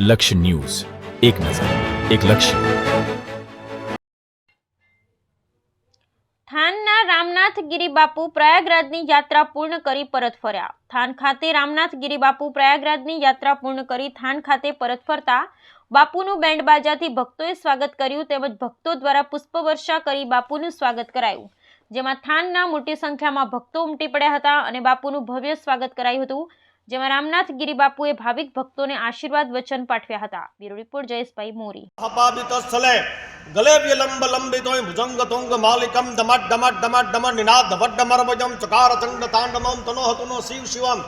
લક્ષ્ય ન્યૂઝ, એક નજર, એક લક્ષ્ય. થાનના રામનાથ ગિરિબાપુ પ્રયાગરાજની યાત્રા પૂર્ણ કરી પરત ફર્યા. થાન ખાતે રામનાથ ગિરિબાપુ પ્રયાગરાજની યાત્રા પૂર્ણ કરી થાન ખાતે પરત ફરતા બાપુનું બેન્ડ બાજાથી ભક્તોએ સ્વાગત કર્યું તેમજ ભક્તો દ્વારા પુષ્પવર્ષા કરી બાપુનું સ્વાગત કરાયું, જેમાં થાનના મોટી સંખ્યામાં ભક્તો ઉમટી પડ્યા હતા અને બાપુનું ભવ્ય સ્વાગત કરાયું હતું, જેમાં રામનાથ ગિરિબાપુએ ભાવિક ભક્તોને આશીર્વાદ વચન પાઠવ્યા હતા. બ્યુરો રિપોર્ટ જયેશભાઈ મોરી. ગલે વિલંબ લંબિતોય ભુજંગ તુંગ માલિકમ દમટ દમટ દમટ દમ નિનાદ વડ્ડમરવજમ ચકાર ચંડ તાંડમમ તનો હતુનો શિવ શિવમ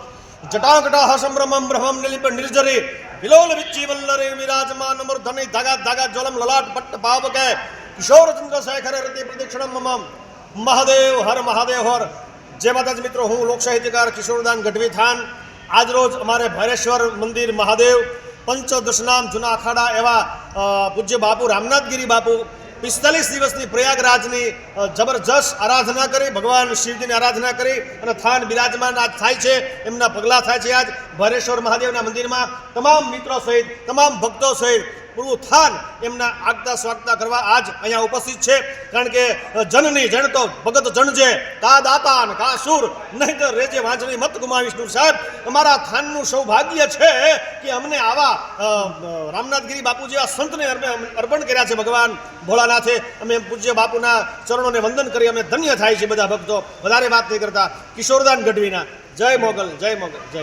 જટાકટા સંભ્રમમ બ્રહ્મમ નિલિપ નિર્જરે વિલોલ વિચ્ચિવલ્લરે વિરાજમાન મૂર્ધને ધાગા ધાગા જ્વલમ લલાટ પટ્ટ પાવકે કિશોર ચંદ્ર શેખર રતિ પ્રદક્ષિણમ મમ મહાદેવ હર મહાદેવ હર. જય માતાજી મિત્રો, હું લોક સાહિત્યકાર કિશોરદાન ગઢવી થાન. આજ રોજ અમારે ભૈરેશ્વર મંદિર મહાદેવ પંચદશનામ જૂના અખાડા એવા પૂજ્ય બાપુ રામનાથ ગિરી બાપુ 45 દિવસની પ્રયાગરાજની જબરજસ્ત આરાધના કરી, ભગવાન શિવજીની આરાધના કરી અને થાન બિરાજમાન આજ થાય છે. એમના પગલાં થાય છે આજ ભૈરેશ્વર મહાદેવના મંદિરમાં. તમામ મિત્રો સહિત, તમામ ભક્તો સહિત પૂરું થાન એમના આગતા સ્વાગતા કરવા આજ અહીંયા ઉપસ્થિત છે. કારણ કે જનની જણ તો ભગત જણજે, કા દાતાન કા સુર, નહીં તો રેજે વાંચણી મત ગુમાવીશ. સાહેબ, અમારા થાનનું સૌભાગ્ય છે કે અમને આવા રામનાથગીરી બાપુ જેવા સંતને અર્પણ કર્યા છે ભગવાન ભોળાનાથે. અમે પૂજ્ય બાપુના ચરણોને વંદન કરી અમે ધન્ય થાય છે બધા ભક્તો. વધારે વાત નહીં કરતા, કિશોરદાન ગઢવીના. જય મોગલ, જય મોગલ, જય.